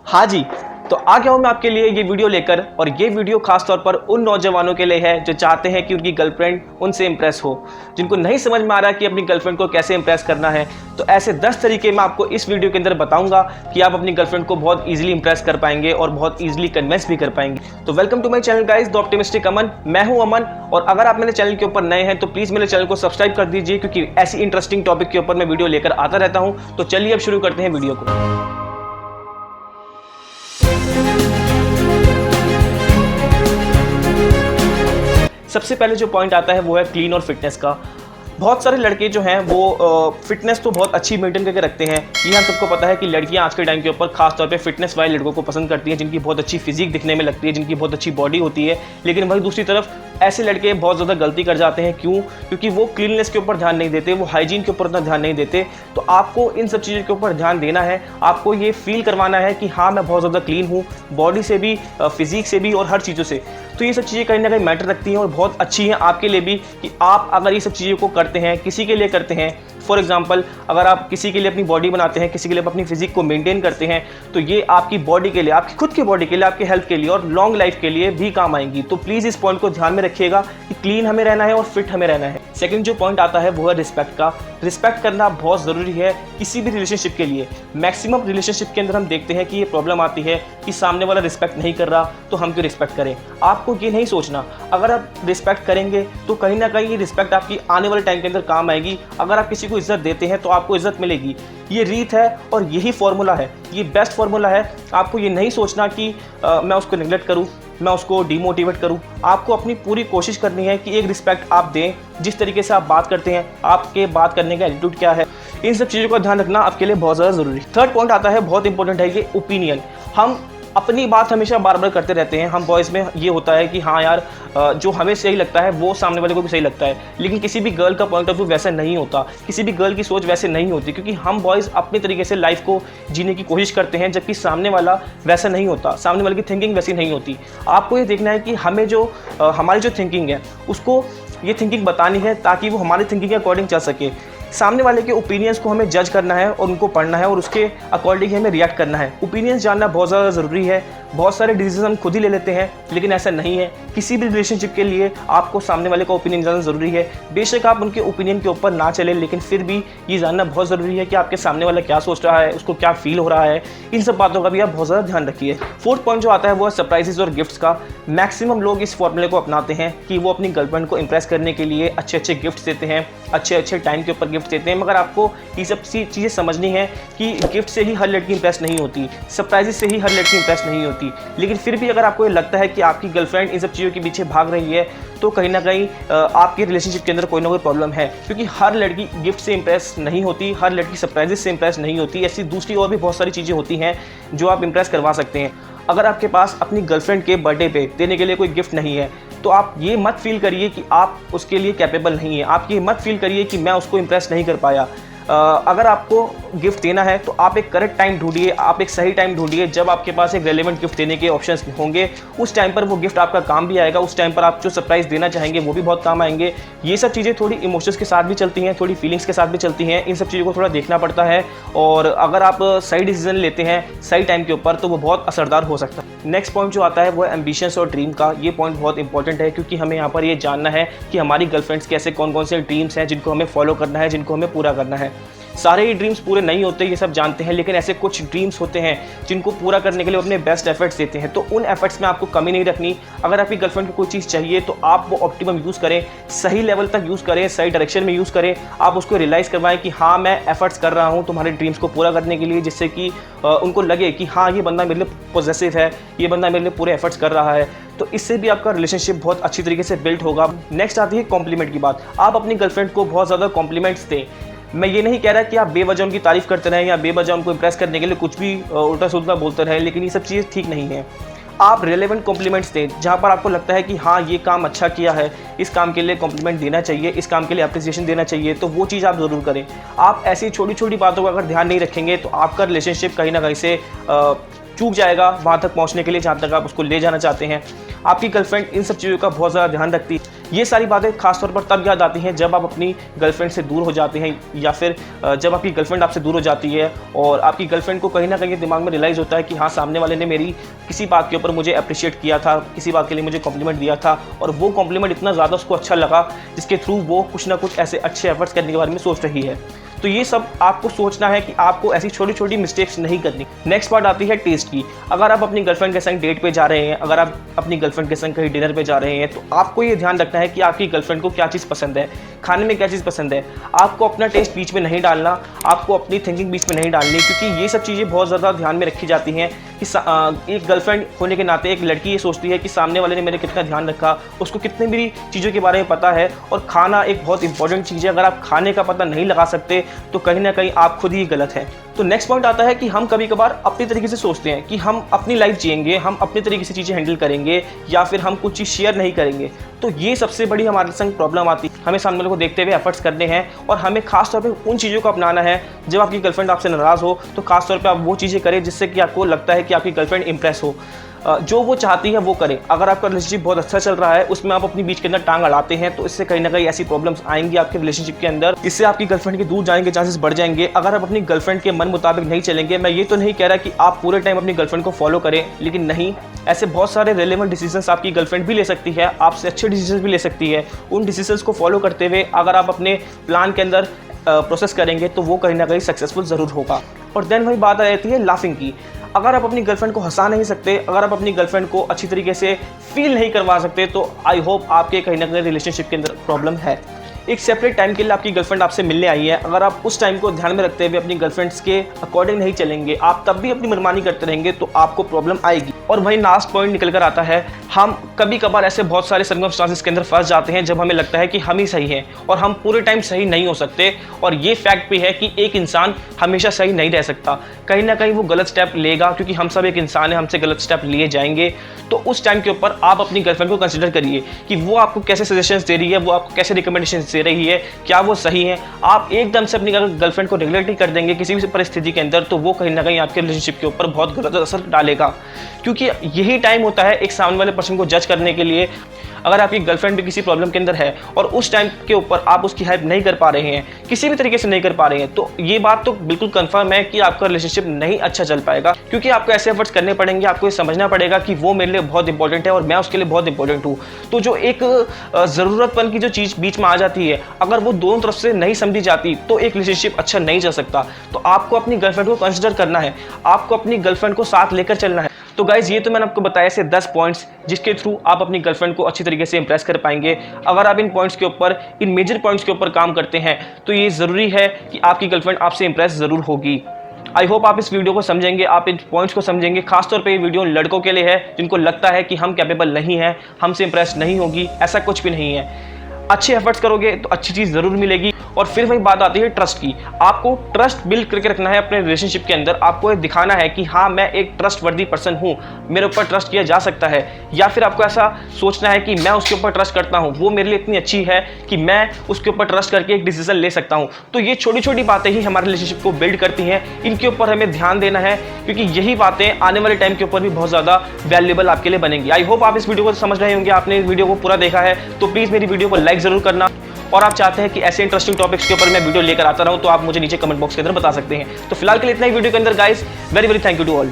हाँ जी, तो आ गया हूँ मैं आपके लिए ये वीडियो लेकर, और ये वीडियो खास तौर पर उन नौजवानों के लिए है जो चाहते हैं कि उनकी गर्लफ्रेंड उनसे इंप्रेस हो, जिनको नहीं समझ में आ रहा कि अपनी गर्लफ्रेंड को कैसे इंप्रेस करना है। तो ऐसे 10 तरीके मैं आपको इस वीडियो के अंदर बताऊंगा कि आप अपनी गर्लफ्रेंड को बहुत ईजिली इंप्रेस कर पाएंगे और बहुत ईजिली कन्विंस भी कर पाएंगे। तो welcome to my channel guys, the optimistic Aman. मैं हूं अमन, और अगर आप मेरे चैनल के ऊपर नए हैं तो प्लीज़ मेरे चैनल को सब्सक्राइब कर दीजिए, क्योंकि ऐसी इंटरेस्टिंग टॉपिक के ऊपर मैं वीडियो लेकर आता रहता हूं। तो चलिए अब शुरू करते हैं वीडियो को। सबसे पहले जो पॉइंट आता है वो है क्लीन और फिटनेस का। बहुत सारे लड़के जो हैं वो फिटनेस तो बहुत अच्छी मेंटेन करके रखते हैं। ये हम सबको पता है कि लड़कियां आज के टाइम के ऊपर खास तौर पे फिटनेस वाले लड़कों को पसंद करती हैं, जिनकी बहुत अच्छी फिजिक दिखने में लगती है, जिनकी बहुत अच्छी बॉडी होती है। लेकिन वही दूसरी तरफ ऐसे लड़के बहुत ज़्यादा गलती कर जाते हैं। क्यों? क्योंकि वो क्लीननेस के ऊपर ध्यान नहीं देते, वो हाइजीन के ऊपर उतना ध्यान नहीं देते। तो आपको इन सब चीज़ों के ऊपर ध्यान देना है। आपको ये फील करवाना है कि हाँ, मैं बहुत ज़्यादा क्लीन हूँ, बॉडी से भी, फिजिक से भी और हर चीज़ों से। तो ये सब चीज़ें कहीं ना कहीं मैटर रखती हैं और बहुत अच्छी हैं आपके लिए भी, कि आप अगर ये सब चीज़ों को करते हैं, किसी के लिए करते हैं। फॉर एग्जाम्पल, अगर आप किसी के लिए अपनी बॉडी बनाते हैं, किसी के लिए अपनी फिजिक को मेंटेन करते हैं, तो ये आपकी बॉडी के लिए, आपकी खुद की बॉडी के लिए, आपके हेल्थ के लिए और लॉन्ग लाइफ के लिए भी काम आएंगी। तो प्लीज़ इस पॉइंट को ध्यान में रखिएगा कि क्लीन हमें रहना है और फिट हमें रहना है। सेकंड जो पॉइंट आता है वो है रिस्पेक्ट का। रिस्पेक्ट करना बहुत ज़रूरी है किसी भी रिलेशनशिप के लिए। मैक्सिमम रिलेशनशिप के अंदर हम देखते हैं कि ये प्रॉब्लम आती है कि सामने वाला रिस्पेक्ट नहीं कर रहा, तो हम क्यों रिस्पेक्ट करें। आपको ये नहीं सोचना, अगर आप रिस्पेक्ट करेंगे तो कहीं ना कहीं ये रिस्पेक्ट आपकी आने वाले टाइम के अंदर काम आएगी। अगर आप किसी को इज्जत देते हैं तो आपको इज्जत मिलेगी। ये रीत है और यही फॉर्मूला है, ये बेस्ट फॉर्मूला है। आपको ये नहीं सोचना कि मैं उसको निगलेक्ट करूं, मैं उसको डिमोटिवेट करूं। आपको अपनी पूरी कोशिश करनी है कि एक रिस्पेक्ट आप दें। जिस तरीके से आप बात करते हैं, आपके बात करने का एटीट्यूड क्या है, इन सब चीज़ों का ध्यान रखना आपके लिए बहुत ज़्यादा ज़रूरी है। थर्ड पॉइंट आता है, बहुत इंपॉर्टेंट है ये ओपिनियन। हम अपनी बात हमेशा बार बार करते रहते हैं। हम बॉयज़ में ये होता है कि हाँ यार, जो हमें सही लगता है वो सामने वाले को भी सही लगता है। लेकिन किसी भी गर्ल का पॉइंट ऑफ व्यू वैसा नहीं होता, किसी भी गर्ल की सोच वैसे नहीं होती, क्योंकि हम बॉयज़ अपने तरीके से लाइफ को जीने की कोशिश करते हैं, जबकि सामने वाला वैसा नहीं होता, सामने वाले की थिंकिंग वैसी नहीं होती। आपको ये देखना है कि हमें जो हमारी जो थिंकिंग है उसको ये थिंकिंग बतानी है, ताकि वो हमारी थिंकिंग के अकॉर्डिंग चल सके। सामने वाले के ओपिनियंस को हमें जज करना है और उनको पढ़ना है और उसके अकॉर्डिंग हमें रिएक्ट करना है। ओपिनियंस जानना बहुत ज़्यादा ज़रूरी है। बहुत सारे डिसीजन हम खुद ही ले लेते हैं, लेकिन ऐसा नहीं है। किसी भी रिलेशनशिप के लिए आपको सामने वाले का ओपिनियन जानना ज़रूरी है। बेशक आप उनके ओपिनियन के ऊपर ना चलें, लेकिन फिर भी ये जानना बहुत ज़रूरी है कि आपके सामने वाला क्या सोच रहा है, उसको क्या फील हो रहा है। इन सब बातों का भी आप बहुत ज़्यादा ध्यान रखिए। फोर्थ पॉइंट जो आता है वो है सरप्राइजेस और गिफ्ट्स का। मैक्सिमम लोग इस फॉर्मूले को अपनाते हैं कि वो अपनी गर्लफ्रेंड को इंप्रेस करने के लिए अच्छे अच्छे गिफ्ट्स देते हैं, अच्छे अच्छे टाइम के ऊपर गिफ्ट देते हैं। मगर आपको ये सब चीज़ें समझनी है कि गिफ्ट से ही हर लड़की इंप्रेस नहीं होती, सरप्राइजेस से ही हर लड़की इंप्रेस नहीं होती। लेकिन फिर भी अगर आपको ये लगता है कि आपकी गर्लफ्रेंड इन सब चीज़ों के पीछे भाग रही है, तो कहीं ना कहीं आपके रिलेशनशिप के अंदर कोई ना कोई प्रॉब्लम है। क्योंकि हर लड़की गिफ्ट से इंप्रेस नहीं होती, हर लड़की सरप्राइजेस से इंप्रेस नहीं होती। ऐसी दूसरी और भी बहुत सारी चीज़ें होती हैं जो आप इंप्रेस करवा सकते हैं। अगर आपके पास अपनी गर्लफ्रेंड के बर्थडे पे देने के लिए कोई गिफ्ट नहीं है, तो आप ये मत फील करिए कि आप उसके लिए कैपेबल नहीं है। आप ये मत फील करिए कि मैं उसको इंप्रेस नहीं कर पाया। अगर आपको गिफ्ट देना है तो आप एक करेक्ट टाइम ढूंढिए, आप एक सही टाइम ढूंढिए जब आपके पास एक रेलेवेंट गिफ्ट देने के ऑप्शंस होंगे। उस टाइम पर वो गिफ्ट आपका काम भी आएगा, उस टाइम पर आप जो सरप्राइज़ देना चाहेंगे वो भी बहुत काम आएंगे। ये सब चीज़ें थोड़ी इमोशंस के साथ भी चलती हैं, थोड़ी फीलिंग्स के साथ भी चलती हैं। इन सब चीज़ों को थोड़ा देखना पड़ता है, और अगर आप सही डिसीजन लेते हैं सही टाइम के ऊपर तो वो बहुत असरदार हो सकता है। नेक्स्ट पॉइंट जो आता है वो है एम्बिशंस और ड्रीम का। ये पॉइंट बहुत इंपॉर्टेंट है, क्योंकि हमें यहाँ पर ये जानना है कि हमारी गर्लफ्रेंड्स के ऐसे कौन कौन से ड्रीम्स हैं जिनको हमें फॉलो करना है, जिनको हमें पूरा करना है। सारे ही ड्रीम्स पूरे नहीं होते, ये सब जानते हैं, लेकिन ऐसे कुछ ड्रीम्स होते हैं जिनको पूरा करने के लिए अपने बेस्ट एफर्ट्स देते हैं। तो उन एफर्ट्स में आपको कमी नहीं रखनी। अगर आपकी गर्लफ्रेंड को कोई चीज़ चाहिए तो आप वो ऑप्टिमम यूज़ करें, सही लेवल तक यूज़ करें, सही डायरेक्शन में यूज़ करें। आप उसको रियलाइज़ करवाएं कि हाँ, मैं एफर्ट्स कर रहा हूँ तुम्हारे ड्रीम्स को पूरा करने के लिए, जिससे कि उनको लगे कि हाँ, ये बंदा मेरे लिए पॉजिटिव है, ये बंदा मेरे लिए पूरे एफर्ट्स कर रहा है। तो इससे भी आपका रिलेशनशिप बहुत अच्छी तरीके से बिल्ड होगा। नेक्स्ट आती है कॉम्प्लीमेंट की बात। आप अपनी गर्लफ्रेंड को बहुत ज़्यादा कॉम्प्लीमेंट्स दें। मैं ये नहीं कह रहा कि आप बेवजह उनकी तारीफ़ करते रहें या बेवजह उनको इंप्रेस करने के लिए कुछ भी उल्टा सुल्टा बोलते रहें, लेकिन ये सब चीज़ें ठीक नहीं है। आप रिलेवेंट कॉम्प्लीमेंट्स दें, जहाँ पर आपको लगता है कि हाँ, ये काम अच्छा किया है, इस काम के लिए कॉम्प्लीमेंट देना चाहिए, इस काम के लिए अप्रिसिएशन देना चाहिए, तो वो चीज़ आप ज़रूर करें। आप ऐसी छोटी छोटी बातों का अगर ध्यान नहीं रखेंगे तो आपका रिलेशनशिप कहीं ना कहीं से चूक जाएगा वहाँ तक पहुँचने के लिए जहाँ तक आप उसको ले जाना चाहते हैं। आपकी गर्लफ्रेंड इन सब चीज़ों का बहुत ज़्यादा ध्यान रखती है। ये सारी बातें खासतौर पर तब याद आती हैं जब आप अपनी गर्लफ्रेंड से दूर हो जाते हैं, या फिर जब आपकी गर्लफ्रेंड आपसे दूर हो जाती है और आपकी गर्लफ्रेंड को कहीं ना कहीं दिमाग में रियलाइज़ होता है कि हाँ, सामने वाले ने मेरी किसी बात के ऊपर मुझे अप्रिशिएट किया था, किसी बात के लिए मुझे कॉम्प्लीमेंट दिया था, और वो कॉम्प्लीमेंट इतना ज़्यादा उसको अच्छा लगा जिसके थ्रू वो कुछ ना कुछ ऐसे अच्छे एफर्ट्स करने के बारे में सोच रही है। तो ये सब आपको सोचना है कि आपको ऐसी छोटी छोटी मिस्टेक्स नहीं करनी। नेक्स्ट पार्ट आती है टेस्ट की। अगर आप अपनी गर्लफ्रेंड के संग डेट पे जा रहे हैं, अगर आप अपनी गर्लफ्रेंड के संग कहीं डिनर पे जा रहे हैं, तो आपको ये ध्यान रखना है कि आपकी गर्लफ्रेंड को क्या चीज़ पसंद है, खाने में क्या चीज़ पसंद है। आपको अपना टेस्ट बीच में नहीं डालना, आपको अपनी थिंकिंग बीच में नहीं डालनी, क्योंकि ये सब चीज़ें बहुत ज़्यादा ध्यान में रखी जाती हैं कि एक गर्लफ्रेंड होने के नाते एक लड़की ये सोचती है कि सामने वाले ने मेरे कितना ध्यान रखा, उसको कितनी मेरी चीज़ों के बारे में पता है। और खाना एक बहुत इंपॉर्टेंट चीज़ है, अगर आप खाने का पता नहीं लगा सकते तो कहीं ना कहीं आप खुद ही गलत हैं। तो नेक्स्ट पॉइंट आता है कि हम कभी कभार अपनी तरीके से सोचते हैं कि हम अपनी लाइफ जिएंगे, हम अपने तरीके से चीज़ें हैंडल करेंगे, या फिर हम कुछ चीज़ शेयर नहीं करेंगे। तो ये सबसे बड़ी हमारे संग प्रॉब्लम आती है। हमें सामने वाले को देखते हुए एफर्ट्स करने हैं, और हमें खास तौर पे उन चीज़ों को अपनाना है। जब आपकी गर्लफ्रेंड आपसे नाराज़ हो तो खास तौर पे आप वो चीज़ें करें जिससे कि आपको लगता है कि आपकी गर्लफ्रेंड इंप्रेस हो, जो वो चाहती है वो करें। अगर आपका रिलेशनशिप बहुत अच्छा चल रहा है, उसमें आप अपनी बीच के अंदर टांग अड़ाते हैं, तो इससे कहीं ना कहीं ऐसी प्रॉब्लम्स आएंगी आपके रिलेशनशिप के अंदर, इससे आपकी गर्लफ्रेंड के दूर जाने के चांसेस बढ़ जाएंगे। अगर आप अपनी गर्लफ्रेंड के मन मुताबिक नहीं चलेंगे, मैं ये तो नहीं कह रहा कि आप पूरे टाइम अपनी गर्लफ्रेंड को फॉलो करें, लेकिन नहीं, ऐसे बहुत सारे रेलेवेंट डिसीजंस आपकी गर्लफ्रेंड भी ले सकती है, आपसे अच्छे डिसीजंस भी ले सकती है। उन डिसीजंस को फॉलो करते हुए अगर आप अपने प्लान के अंदर प्रोसेस करेंगे तो वो कहीं ना कहीं सक्सेसफुल ज़रूर होगा। और देन वही बात आ जाती है लाफिंग की। अगर आप अपनी गर्लफ्रेंड को हंसा नहीं सकते, अगर आप अपनी गर्लफ्रेंड को अच्छी तरीके से फील नहीं करवा सकते, तो आई होप आपके कहीं ना कहीं रिलेशनशिप के अंदर प्रॉब्लम है। एक सेपरेट टाइम के लिए आपकी गर्लफ्रेंड आपसे मिलने आई है, अगर आप उस टाइम को ध्यान में रखते हुए अपनी गर्लफ्रेंड्स के अकॉर्डिंग नहीं चलेंगे, आप तब भी अपनी मनमानी करते रहेंगे, तो आपको प्रॉब्लम आएगी। और वही लास्ट पॉइंट निकल कर आता है, हम कभी कभार ऐसे बहुत सारे सर्कमस्टांसेस के अंदर फंस जाते हैं जब हमें लगता है कि हम ही सही हैं, और हम पूरे टाइम सही नहीं हो सकते। और ये फैक्ट भी है कि एक इंसान हमेशा सही नहीं रह सकता, कहीं ना कहीं वो गलत स्टेप लेगा, क्योंकि हम सब एक इंसान है, हमसे गलत स्टेप लिए जाएंगे। तो उस टाइम के ऊपर आप अपनी गर्लफ्रेंड को कंसिडर करिए कि वो आपको कैसे सजेशंस दे रही है, वो आपको कैसे रिकमेंडेशंस दे रही है, क्या वो सही है। आप एकदम से अपनी गर्लफ्रेंड को नेगलेक्ट नहीं कर देंगे किसी भी परिस्थिति के अंदर, तो वो कहीं ना कहीं आपके रिलेशनशिप के ऊपर बहुत गलत असर डालेगा, क्योंकि यही टाइम होता है एक सामने वाले पर्सन को जज करने के लिए। अगर आपकी गर्लफ्रेंड भी किसी प्रॉब्लम के अंदर है और उस टाइम के ऊपर आप उसकी हेल्प नहीं कर पा रहे हैं, किसी भी तरीके से नहीं कर पा रहे हैं, तो ये बात तो बिल्कुल कंफर्म है कि आपका रिलेशनशिप नहीं अच्छा चल पाएगा, क्योंकि आपको ऐसे एफर्ट्स करने पड़ेंगे। आपको ये समझना पड़ेगा कि वो मेरे लिए बहुत इंपॉर्टेंट है और मैं उसके लिए बहुत इंपॉर्टेंट हूँ। तो जो एक ज़रूरतमंद की जो चीज़ बीच में आ जाती है, अगर वो दोनों तरफ से नहीं समझी जाती, तो एक रिलेशनशिप अच्छा नहीं चल सकता। तो आपको अपनी गर्लफ्रेंड को कंसिडर करना है, आपको अपनी गर्लफ्रेंड को साथ लेकर चलना है। तो गाइज, ये तो मैंने आपको बताया से 10 पॉइंट्स जिसके थ्रू आप अपनी गर्लफ्रेंड को अच्छी तरीके से इंप्रेस कर पाएंगे। अगर आप इन पॉइंट्स के ऊपर, इन मेजर पॉइंट्स के ऊपर काम करते हैं, तो ये ज़रूरी है कि आपकी गर्लफ्रेंड आपसे इंप्रेस ज़रूर होगी। आई होप आप इस वीडियो को समझेंगे, आप इन पॉइंट्स को समझेंगे। खासतौर पे ये वीडियो उन लड़कों के लिए है जिनको लगता है कि हम कैपेबल नहीं हैं, हमसे इंप्रेस नहीं होगी। ऐसा कुछ भी नहीं है, अच्छे एफर्ट्स करोगे तो अच्छी चीज़ ज़रूर मिलेगी। और फिर वही बात आती है ट्रस्ट की। आपको ट्रस्ट बिल्ड करके रखना है अपने रिलेशनशिप के अंदर। आपको ये दिखाना है कि हाँ, मैं एक ट्रस्ट वर्दी पर्सन हूँ, मेरे ऊपर ट्रस्ट किया जा सकता है। या फिर आपको ऐसा सोचना है कि मैं उसके ऊपर ट्रस्ट करता हूँ, वो मेरे लिए इतनी अच्छी है कि मैं उसके ऊपर ट्रस्ट करके एक डिसीजन ले सकता हूँ। तो ये छोटी छोटी बातें ही हमारे रिलेशनशिप को बिल्ड करती हैं, इनके ऊपर हमें ध्यान देना है, क्योंकि यही बातें आने वाले टाइम के ऊपर भी बहुत ज़्यादा वैल्यूएबल आपके लिए बनेंगी। आई होप आप इस वीडियो को समझ रहे होंगे, आपने इस वीडियो को पूरा देखा है, तो प्लीज़ मेरी वीडियो को लाइक ज़रूर करना। और आप चाहते हैं कि ऐसे इंटरेस्टिंग टॉपिक्स के ऊपर मैं वीडियो लेकर आता रहूं, तो आप मुझे नीचे कमेंट बॉक्स के अंदर बता सकते हैं। तो फिलहाल के लिए इतना ही वीडियो के अंदर guys, very very thank you to all.